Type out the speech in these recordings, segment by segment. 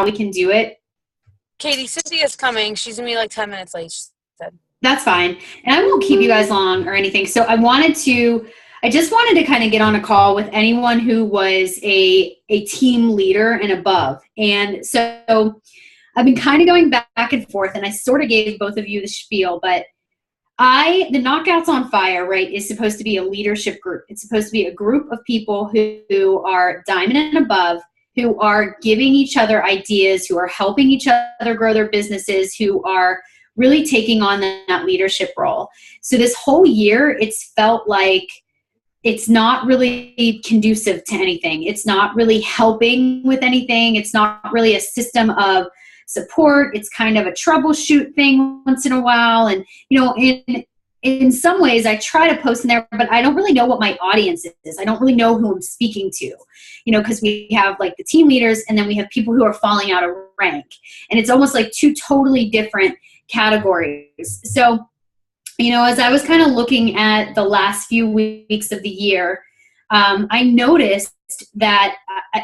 we can do it. Katie, Cynthia's coming. She's going to be like 10 minutes late, she said. That's fine. And I won't keep you guys long or anything. So I just wanted to kind of get on a call with anyone who was a team leader and above. And so I've been kind of going back and forth, and I sort of gave both of you the spiel, but the Knockouts on Fire, right, is supposed to be a leadership group. It's supposed to be a group of people who are diamond and above, who are giving each other ideas, who are helping each other grow their businesses, who are really taking on that leadership role. So this whole year, it's felt like it's not really conducive to anything. It's not really helping with anything. It's not really a system of support. It's kind of a troubleshoot thing once in a while. And, in some ways I try to post in there, but I don't really know what my audience is. I don't really know who I'm speaking to, because we have like the team leaders and then we have people who are falling out of rank. And it's almost like two totally different categories. So, as I was kind of looking at the last few weeks of the year, I noticed that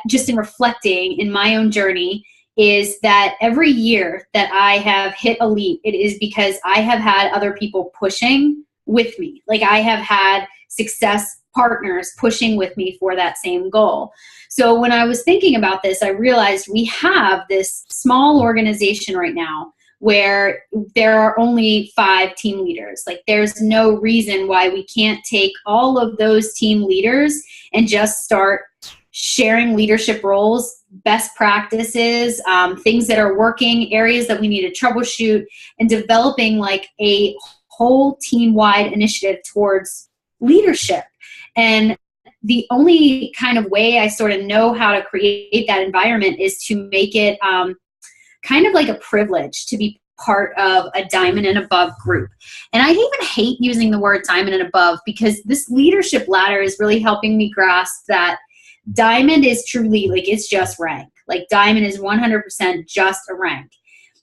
just in reflecting in my own journey is that every year that I have hit elite, it is because I have had other people pushing with me. Like I have had success partners pushing with me for that same goal. So when I was thinking about this, I realized we have this small organization right now where there are only 5 team leaders. Like there's no reason why we can't take all of those team leaders and just start sharing leadership roles, best practices, things that are working, areas that we need to troubleshoot, and developing like a whole team-wide initiative towards leadership. And the only kind of way I sort of know how to create that environment is to make it kind of like a privilege to be part of a diamond and above group. And I even hate using the word diamond and above because this leadership ladder is really helping me grasp that diamond is truly like it's just rank. Like diamond is 100% just a rank.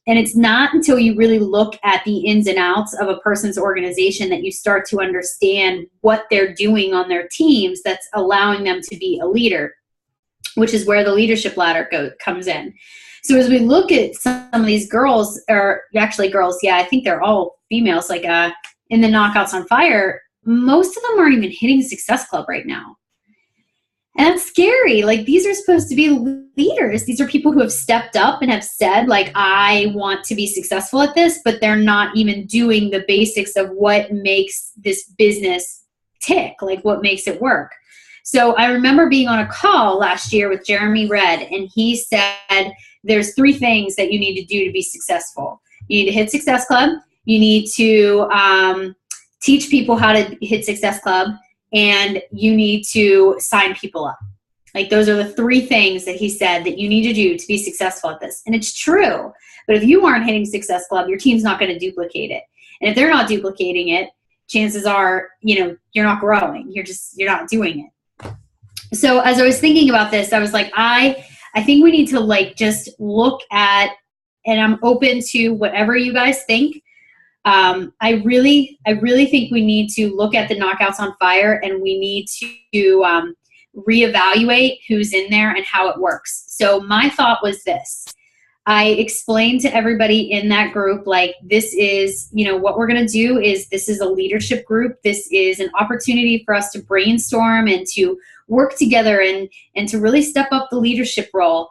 And it's not until you really look at the ins and outs of a person's organization that you start to understand what they're doing on their teams that's allowing them to be a leader, which is where the leadership ladder comes in. So as we look at some of these girls, or actually girls, I think they're all females, like in the Knockouts on Fire, most of them aren't even hitting Success Club right now. And that's scary. Like these are supposed to be leaders. These are people who have stepped up and have said, like, I want to be successful at this, but they're not even doing the basics of what makes this business tick, like what makes it work. So I remember being on a call last year with Jeremy Red, and he said, there's 3 things that you need to do to be successful. You need to hit Success Club. You need to teach people how to hit Success Club. And you need to sign people up. Like those are the 3 things that he said that you need to do to be successful at this. And it's true. But if you aren't hitting Success Club, your team's not going to duplicate it. And if they're not duplicating it, chances are, you're not growing. You're not doing it. So as I was thinking about this, I was like, I think we need to like just look at, and I'm open to whatever you guys think. I really think we need to look at the Knockouts on Fire, and we need to reevaluate who's in there and how it works. So my thought was this. I explained to everybody in that group, like, this is, what we're going to do is this is a leadership group. This is an opportunity for us to brainstorm and to work together and to really step up the leadership role.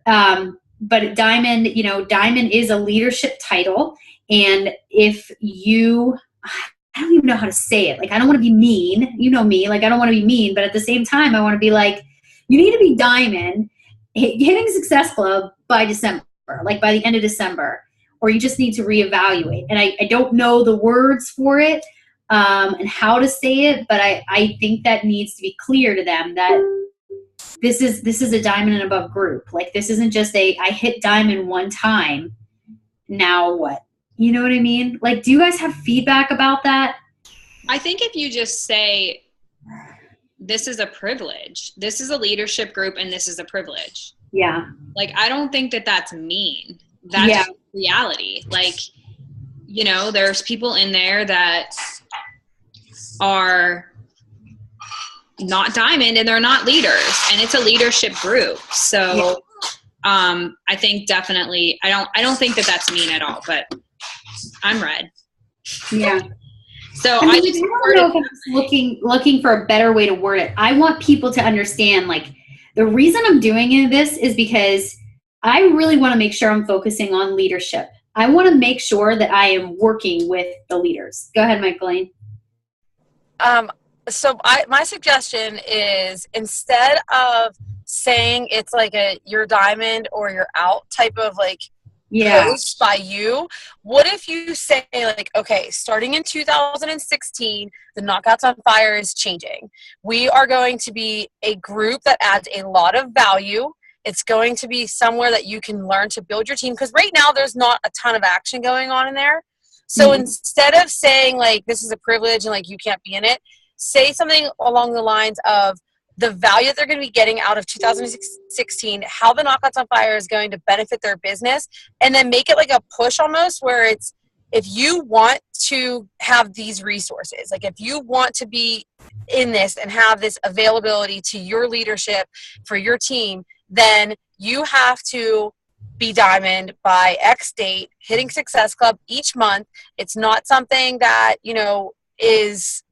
But Diamond is a leadership title. And if I don't even know how to say it. Like, I don't want to be mean. You know me. Like, I don't want to be mean. But at the same time, I want to be like, you need to be Diamond, hitting Success Club by December, like by the end of December. Or you just need to reevaluate. And I don't know the words for it and how to say it. But I think that needs to be clear to them that this is a diamond and above group. Like, this isn't just I hit diamond one time. Now what? You know what I mean? Like, do you guys have feedback about that? I think if you just say, this is a privilege, this is a leadership group, and this is a privilege. Yeah. Like, I don't think that that's mean. That's reality. Like, there's people in there that are not diamond and they're not leaders, and it's a leadership group. So I think definitely, I don't think that that's mean at all, but I'm red. Yeah. So I mean, I just I don't know if I'm looking for a better way to word it. I want people to understand, like, the reason I'm doing this is because I really want to make sure I'm focusing on leadership. I want to make sure that I am working with the leaders. Go ahead, Michaeline. My suggestion is, instead of saying it's like a you're diamond or you're out type of like post by you, what if you say like, okay, starting in 2016, the Knockouts on Fire is changing. We are going to be a group that adds a lot of value. It's going to be somewhere that you can learn to build your team, because right now there's not a ton of action going on in there. So instead of saying like this is a privilege and like you can't be in it, say something along the lines of the value that they're going to be getting out of 2016, how the Knockouts on Fire is going to benefit their business, and then make it like a push almost, where it's, if you want to have these resources, like if you want to be in this and have this availability to your leadership for your team, then you have to be diamond by X date, hitting Success Club each month. It's not something that, is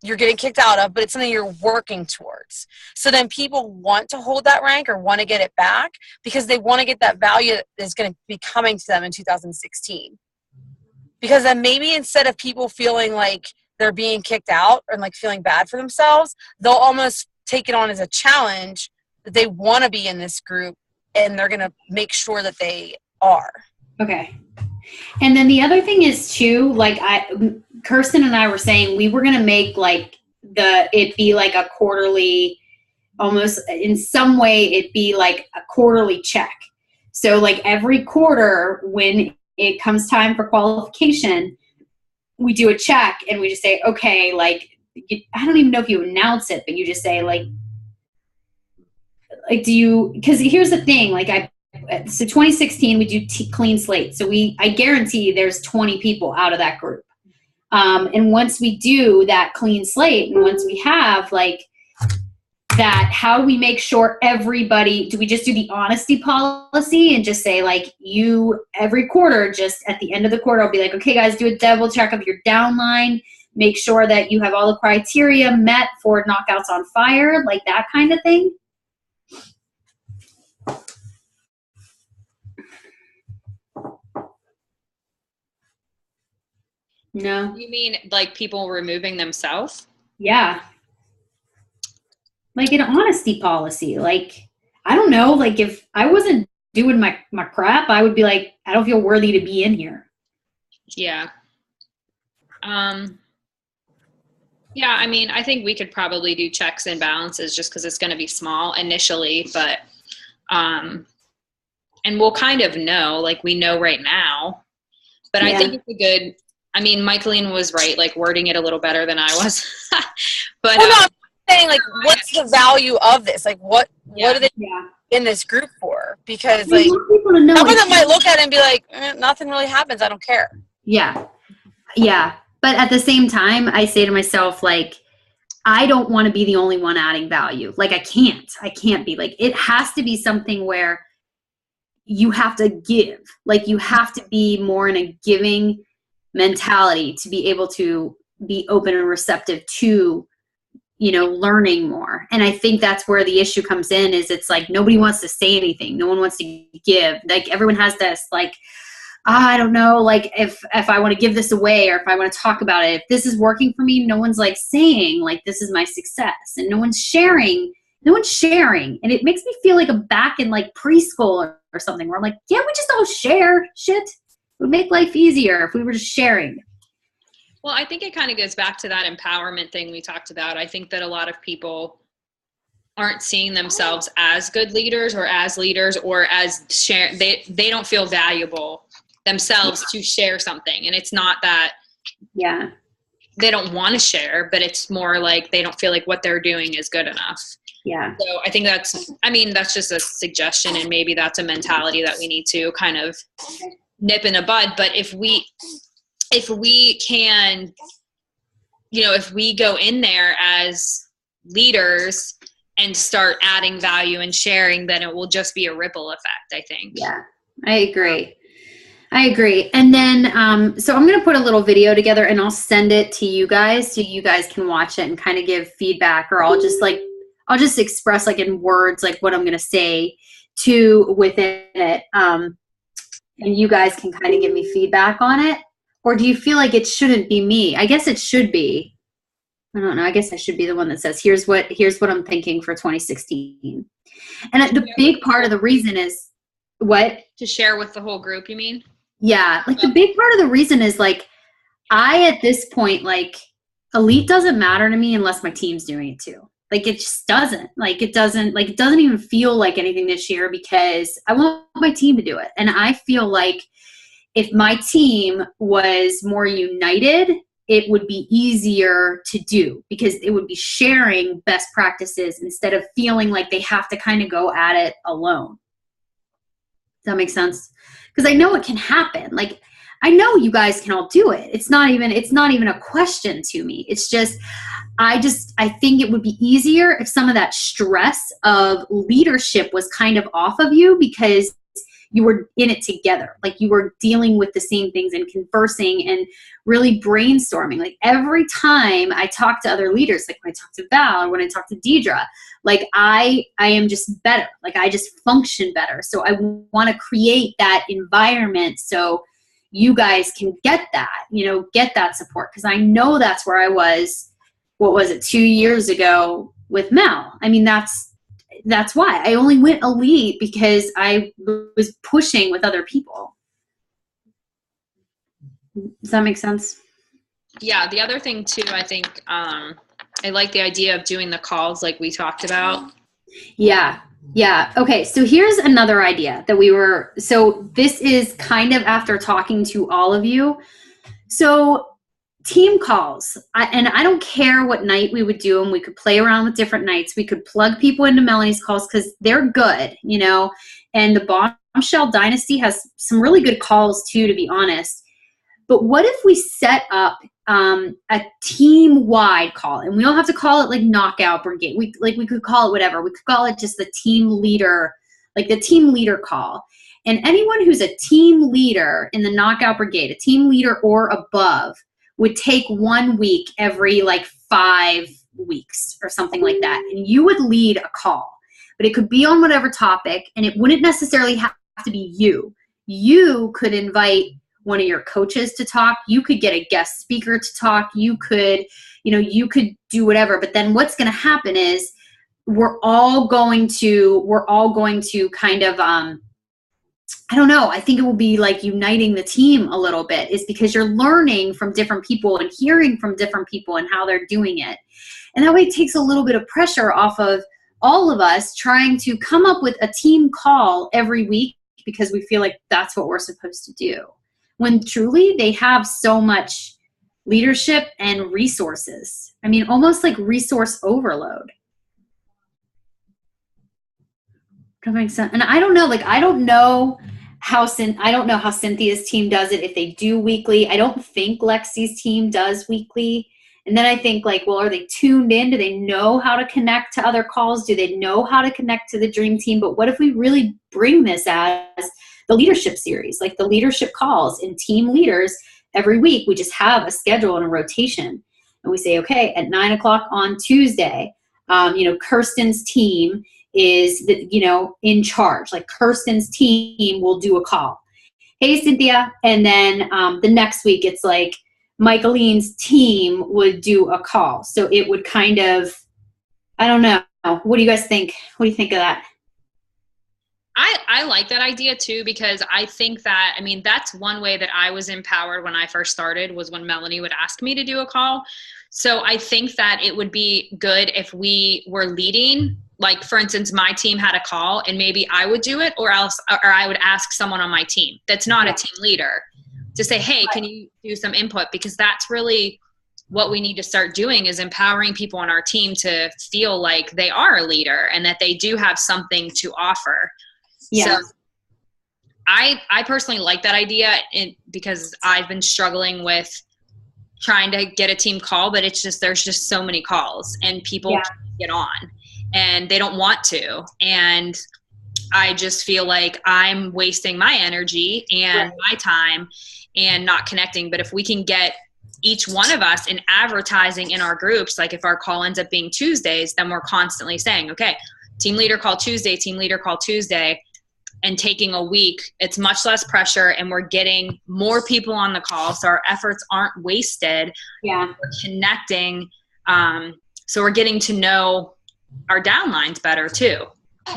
you're getting kicked out of, but it's something you're working towards. So then people want to hold that rank or want to get it back because they want to get that value that is going to be coming to them in 2016. Because then maybe instead of people feeling like they're being kicked out or like feeling bad for themselves, they'll almost take it on as a challenge that they want to be in this group, and they're going to make sure that they are. Okay. And then the other thing is too, like Kirsten and I were saying, we were going to make like it be like a quarterly, almost in some way it be like a quarterly check. So like every quarter when it comes time for qualification, we do a check and we just say, okay, like, I don't even know if you announce it, but you just say like do you, because here's the thing, like so 2016 we do clean slate. So I guarantee there's 20 people out of that group. And once we do that clean slate, and once we have like that, how do we make sure everybody, do we just do the honesty policy and just say like, you every quarter, just at the end of the quarter, I'll be like, okay guys, do a double check of your downline, make sure that you have all the criteria met for Knockouts on Fire, like that kind of thing. No. You mean like people removing themselves? Yeah. Like an honesty policy. Like, I don't know, like if I wasn't doing my crap, I would be like, I don't feel worthy to be in here. Yeah. Yeah, I mean, I think we could probably do checks and balances just because it's going to be small initially, but and we'll kind of know, like we know right now, but I think it's a good, I mean, Michaeline was right, like wording it a little better than I was. But well, no, I'm saying like, what's the value of this? Like, what are they in this group for? Because like, someone that might look at it and be like, nothing really happens. I don't care. Yeah. Yeah. But at the same time, I say to myself, like, I don't want to be the only one adding value. Like, I can't be. Like, it has to be something where you have to give. Like, you have to be more in a giving mentality to be able to be open and receptive to, learning more. And I think that's where the issue comes in, is it's like nobody wants to say anything. No one wants to give. Like, everyone has this, like, I don't know, like if I want to give this away or if I want to talk about it, if this is working for me, no one's like saying like, this is my success, and no one's sharing. And it makes me feel like I'm back in like preschool or something where I'm like, can't we just all share shit? It would make life easier if we were just sharing. Well, I think it kind of goes back to that empowerment thing we talked about. I think that a lot of people aren't seeing themselves as good leaders or as leaders or as share. They don't feel valuable themselves to share something. And it's not that they don't want to share, but it's more like they don't feel like what they're doing is good enough. Yeah. So I think that's just a suggestion, and maybe that's a mentality that we need to kind of nip in the bud. But if we can, if we go in there as leaders and start adding value and sharing, then it will just be a ripple effect, I think. Yeah, I agree. And then, so I'm going to put a little video together and I'll send it to you guys so you guys can watch it and kind of give feedback, or I'll just express like in words, like what I'm going to say within it. And you guys can kind of give me feedback on it. Or do you feel like it shouldn't be me? I guess it should be. I don't know. I guess I should be the one that says, here's what I'm thinking for 2016. And the big part of the reason is what? To share with the whole group, you mean? Yeah. Like the big part of the reason is like, at this point, like elite doesn't matter to me unless my team's doing it too. Like it just doesn't. It doesn't even feel like anything this year because I want my team to do it. And I feel like if my team was more united, it would be easier to do because it would be sharing best practices instead of feeling like they have to kind of go at it alone. Does that make sense? Because I know it can happen. Like I know you guys can all do it. It's not even a question to me. It's just I think it would be easier if some of that stress of leadership was kind of off of you because you were in it together. Like you were dealing with the same things and conversing and really brainstorming. Like every time I talk to other leaders, like when I talk to Val or when I talk to Deidre, like I am just better. Like I just function better. So I want to create that environment so you guys can get that support. Because I know that's where I was, 2 years ago with Mel. I mean, that's why I only went elite because I was pushing with other people. Does that make sense? Yeah. The other thing too, I think, I like the idea of doing the calls like we talked about. Yeah. Yeah. Okay. So here's another idea so this is kind of after talking to all of you. So team calls, and I don't care what night we would do them. We could play around with different nights. We could plug people into Melanie's calls because they're good, and the Bombshell Dynasty has some really good calls too, to be honest. But what if we set up a team-wide call, and we don't have to call it like Knockout Brigade. We could call it whatever. We could call it just the team leader, like the team leader call. And anyone who's a team leader in the Knockout Brigade, a team leader or above, would take 1 week every 5 weeks or something like that. And you would lead a call, but it could be on whatever topic, and it wouldn't necessarily have to be you. You could invite one of your coaches to talk. You could get a guest speaker to talk. You could do whatever. But then what's going to happen is we're all going to kind of, I don't know. I think it will be like uniting the team a little bit, is because you're learning from different people and hearing from different people and how they're doing it. And that way it takes a little bit of pressure off of all of us trying to come up with a team call every week because we feel like that's what we're supposed to do. When truly they have so much leadership and resources. I mean, almost like resource overload. That makes sense. And I don't know, I don't know how Cynthia's team does it, if they do weekly. I don't think Lexi's team does weekly. And then I think well, are they tuned in? Do they know how to connect to other calls? Do they know how to connect to the dream team? But what if we really bring this as the leadership series, like the leadership calls and team leaders every week? We just have a schedule and a rotation. And we say, okay, at 9:00 on Tuesday, Kirsten's team is in charge. Like Kirsten's team will do a call. Hey, Cynthia. And then the next week it's like Michaeline's team would do a call. So it would kind of, I don't know. What do you guys think? What do you think of that? I like that idea too, because I think that, that's one way that I was empowered when I first started, was when Melanie would ask me to do a call. So I think that it would be good if we were leading. Like, for instance, my team had a call and maybe I would do it, or I would ask someone on my team that's not a team leader to say, hey, can you do some input? Because that's really what we need to start doing, is empowering people on our team to feel like they are a leader and that they do have something to offer. Yeah. So I personally like that idea, because I've been struggling with trying to get a team call, but it's just, there's just so many calls and people can't get on. and they don't want to. And I just feel like I'm wasting my energy and my time and not connecting. But if we can get each one of us in advertising in our groups, like if our call ends up being Tuesdays, then we're constantly saying, okay, team leader call Tuesday, team leader call Tuesday, and taking a week, it's much less pressure and we're getting more people on the call. So our efforts aren't wasted. Yeah. We're connecting. So we're getting to know our downlines better too.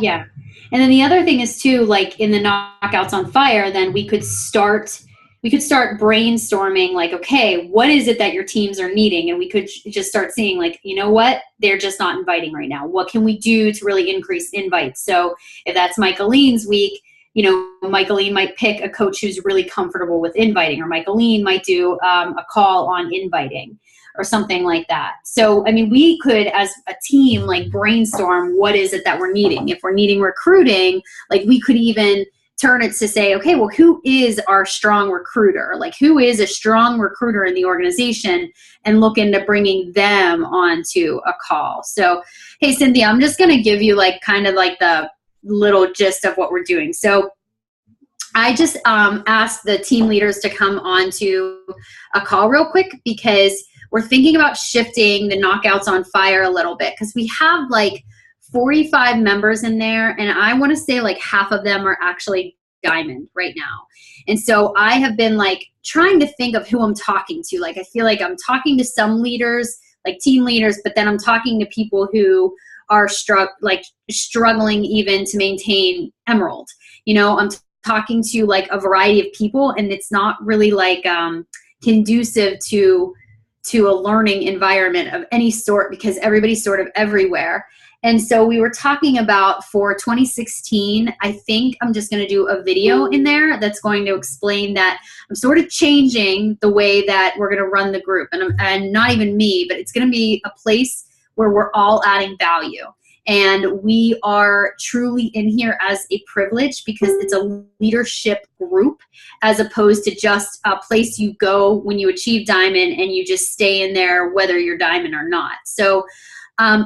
Yeah. And then the other thing is too, like in the Knockouts on Fire, then we could start brainstorming like, okay, what is it that your teams are needing? And we could just start seeing like, you know what, they're just not inviting right now. What can we do to really increase invites? So if that's Michaeline's week, you know, Michaeline might pick a coach who's really comfortable with inviting, or Michaeline might do a call on inviting or something like that. So, I mean, we could, as a team, like brainstorm what is it that we're needing. If we're needing recruiting, like we could even turn it to say, okay, well, who is our strong recruiter? Like who is a strong recruiter in the organization, and look into bringing them onto a call. So, hey, Cynthia, I'm just going to give you like kind of like the little gist of what we're doing. So I just asked the team leaders to come onto a call real quick, because we're thinking about shifting the Knockouts on Fire a little bit, because we have like 45 members in there, and I want to say like half of them are actually Diamond right now. And so I have been like trying to think of who I'm talking to. Like I feel like I'm talking to some leaders, like team leaders, but then I'm talking to people who are struggling even to maintain Emerald. You know, I'm talking to like a variety of people, and it's not really like conducive to a learning environment of any sort, because everybody's sort of everywhere. And so we were talking about for 2016, I think I'm just going to do a video in there that's going to explain that I'm sort of changing the way that we're going to run the group. And not even me, but it's going to be a place where we're all adding value. And we are truly in here as a privilege, because it's a leadership group, as opposed to just a place you go when you achieve Diamond and you just stay in there whether you're Diamond or not. So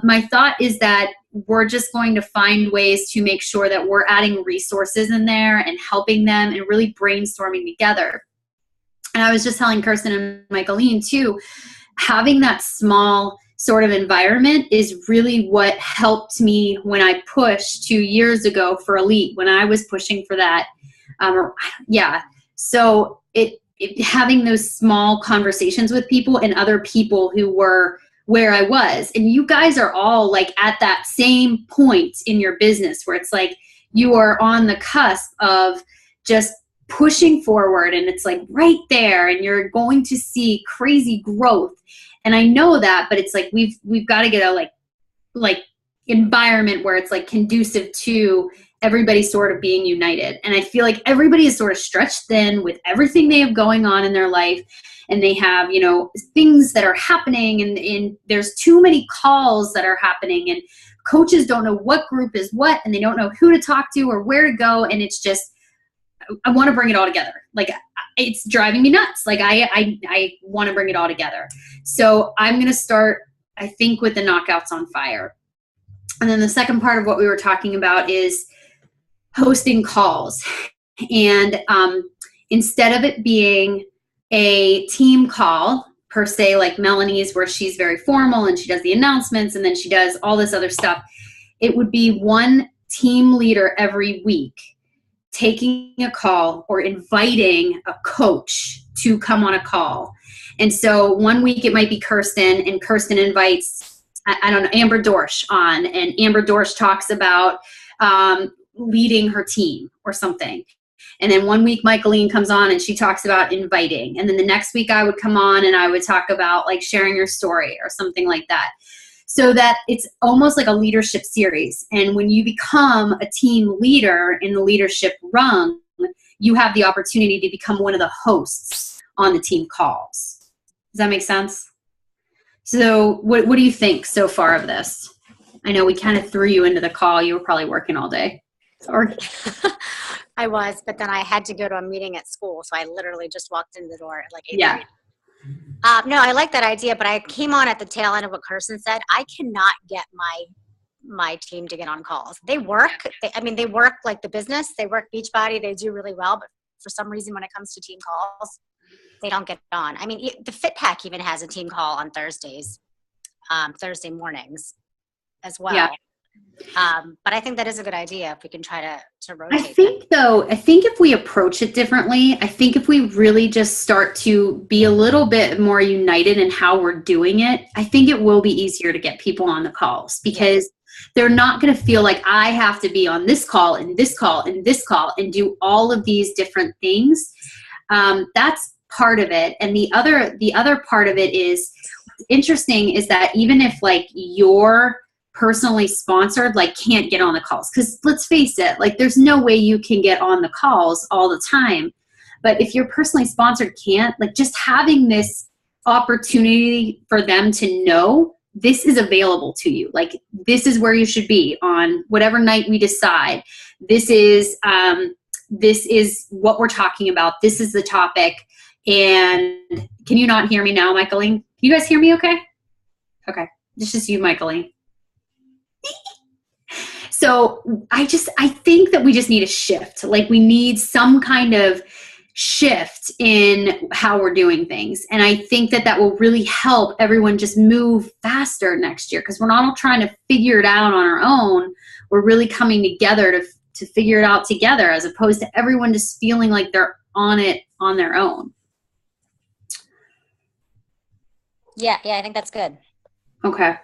my thought is that we're just going to find ways to make sure that we're adding resources in there and helping them and really brainstorming together. And I was just telling Kirsten and Michaeline too, having that small sort of environment is really what helped me when I pushed 2 years ago for Elite, when I was pushing for that. So having those small conversations with people and other people who were where I was, and you guys are all like at that same point in your business where it's like you are on the cusp of just pushing forward, and it's like right there, and you're going to see crazy growth. And I know that, but it's like we've got to get a like environment where it's like conducive to everybody sort of being united. And I feel like everybody is sort of stretched thin with everything they have going on in their life, and they have, you know, things that are happening, and there's too many calls that are happening, and coaches don't know what group is what, and they don't know who to talk to or where to go. And it's just, I want to bring it all together. Like it's driving me nuts. Like I want to bring it all together. So I'm going to start, I think, with the Knockouts on Fire. And then the second part of what we were talking about is hosting calls. And instead of it being a team call per se, like Melanie's, where she's very formal and she does the announcements and then she does all this other stuff, it would be one team leader every week taking a call or inviting a coach to come on a call. And so one week it might be Kirsten, and Kirsten invites, I don't know, Amber Dorsch on, and Amber Dorsch talks about leading her team or something. And then one week Michaeline comes on and she talks about inviting. And then the next week I would come on and I would talk about like sharing your story or something like that. So that it's almost like a leadership series. And when you become a team leader in the leadership rung, you have the opportunity to become one of the hosts on the team calls. Does that make sense? So what do you think so far of this? I know we kind of threw you into the call. You were probably working all day. Sorry. I was, but then I had to go to a meeting at school. So I literally just walked in the door at like 8:30. Yeah. No, I like that idea, but I came on at the tail end of what Kirsten said. I cannot get my my team to get on calls. They work. They work like the business. They work Beachbody. They do really well, but for some reason, when it comes to team calls, they don't get on. I mean, the Fit Pack even has a team call on Thursdays, Thursday mornings as well. Yeah. But I think that is a good idea if we can try to rotate. I think if we approach it differently, I think if we really just start to be a little bit more united in how we're doing it, I think it will be easier to get people on the calls, because they're not going to feel like I have to be on this call and this call and this call and do all of these different things. That's part of it. And the other part of it is, what's interesting is that even if like you're personally sponsored, like can't get on the calls, because let's face it, like there's no way you can get on the calls all the time. But if you're personally sponsored can't, like just having this opportunity for them to know this is available to you, like this is where you should be on whatever night we decide, this is what we're talking about, this is the topic. And can you not hear me now, Michaeline? Can you guys hear me okay? Okay, it's just you, Michaeline. So I think that we just need a shift. Like we need some kind of shift in how we're doing things. And I think that will really help everyone just move faster next year, because we're not all trying to figure it out on our own. We're really coming together to figure it out together, as opposed to everyone just feeling like they're on it on their own. Yeah, I think that's good. Okay.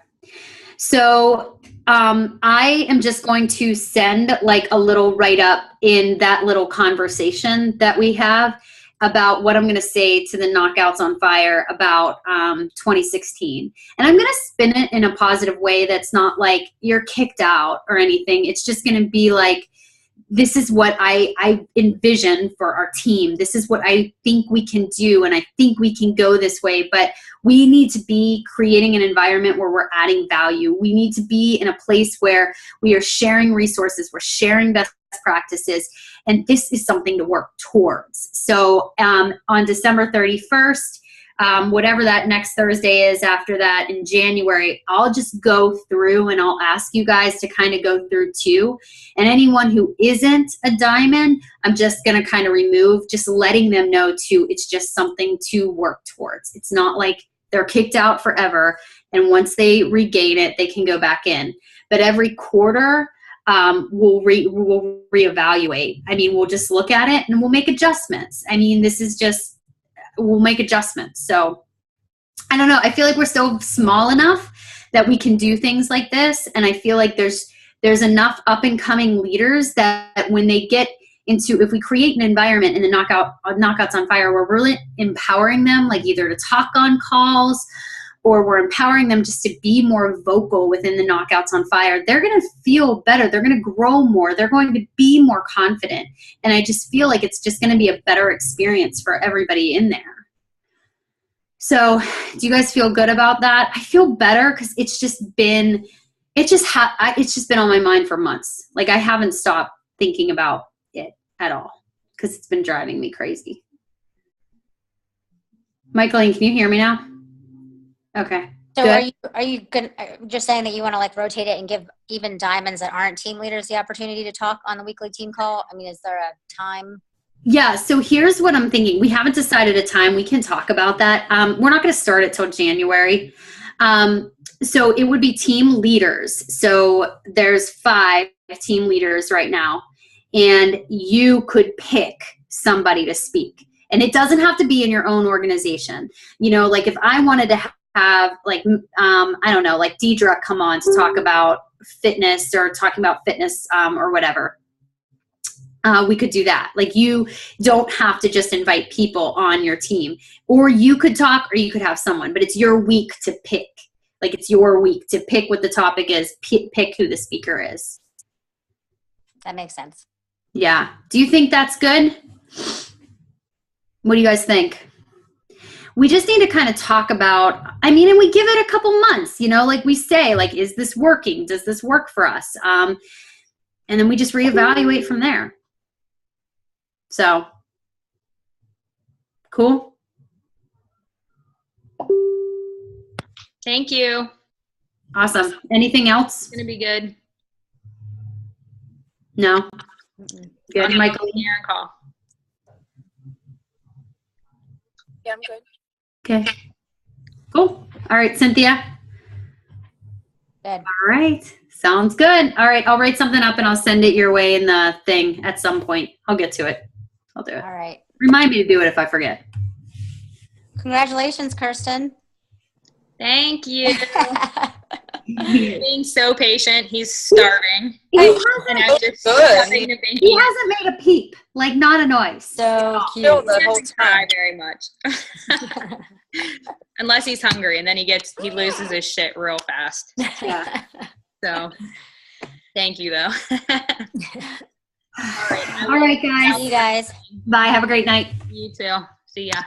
So I am just going to send like a little write-up in that little conversation that we have about what I'm going to say to the Knockouts on Fire about 2016. And I'm going to spin it in a positive way that's not like you're kicked out or anything. It's just going to be like, this is what I envision for our team. This is what I think we can do, and I think we can go this way. But we need to be creating an environment where we're adding value. We need to be in a place where we are sharing resources, we're sharing best practices, and this is something to work towards. So on December 31st, whatever that next Thursday is after that in January, I'll just go through and I'll ask you guys to kind of go through too. And anyone who isn't a diamond, I'm just going to kind of remove, just letting them know too, it's just something to work towards. It's not like they're kicked out forever, and once they regain it, they can go back in. But every quarter, we'll reevaluate. I mean, we'll just look at it and we'll make adjustments. I mean, we'll make adjustments. So I don't know. I feel like we're still small enough that we can do things like this. And I feel like there's enough up and coming leaders that when they get into, if we create an environment in the Knockouts on Fire where we're really empowering them, like either to talk on calls or we're empowering them just to be more vocal within the Knockouts on Fire, they're going to feel better. They're going to grow more. They're going to be more confident. And I just feel like it's just going to be a better experience for everybody in there. So do you guys feel good about that? I feel better because it's just been on my mind for months. Like I haven't stopped thinking about it at all because it's been driving me crazy. Michaeline, can you hear me now? Okay. So good. are you just saying that you want to like rotate it and give even diamonds that aren't team leaders the opportunity to talk on the weekly team call? I mean, is there a time? Yeah, so here's what I'm thinking. We haven't decided a time. We can talk about that. We're not going to start it till January. So it would be team leaders. So there's 5 team leaders right now, and you could pick somebody to speak. And it doesn't have to be in your own organization. You know, like if I wanted to have like, I don't know, like Deidre come on to talk about fitness or talking about fitness or whatever. We could do that. Like you don't have to just invite people on your team, or you could talk or you could have someone, but it's your week to pick. Like it's your week to pick what the topic is, pick who the speaker is. That makes sense. Yeah. Do you think that's good? What do you guys think? We just need to kind of talk about, I mean, and we give it a couple months, you know, like we say, like, is this working? Does this work for us? And then we just reevaluate from there. So, cool. Thank you. Awesome. Anything else? It's gonna be good. No. Good, Michael. Here and call. Yeah, I'm good. Okay. Cool. All right, Cynthia. Good. All right. Sounds good. All right. I'll write something up and I'll send it your way in the thing at some point. I'll get to it. I'll do it. All right. Remind me to do it if I forget. Congratulations, Kirsten. Thank you. Being so patient. He's starving. He And hasn't, I'm just Good. shoving the baby. he hasn't made a peep. Like, not a noise. So cute. No, the He whole doesn't cry time. very much. Unless he's hungry, and then he loses his shit real fast. Yeah. So thank you though. All right, guys. See you guys. Bye. Have a great night. You too. See ya.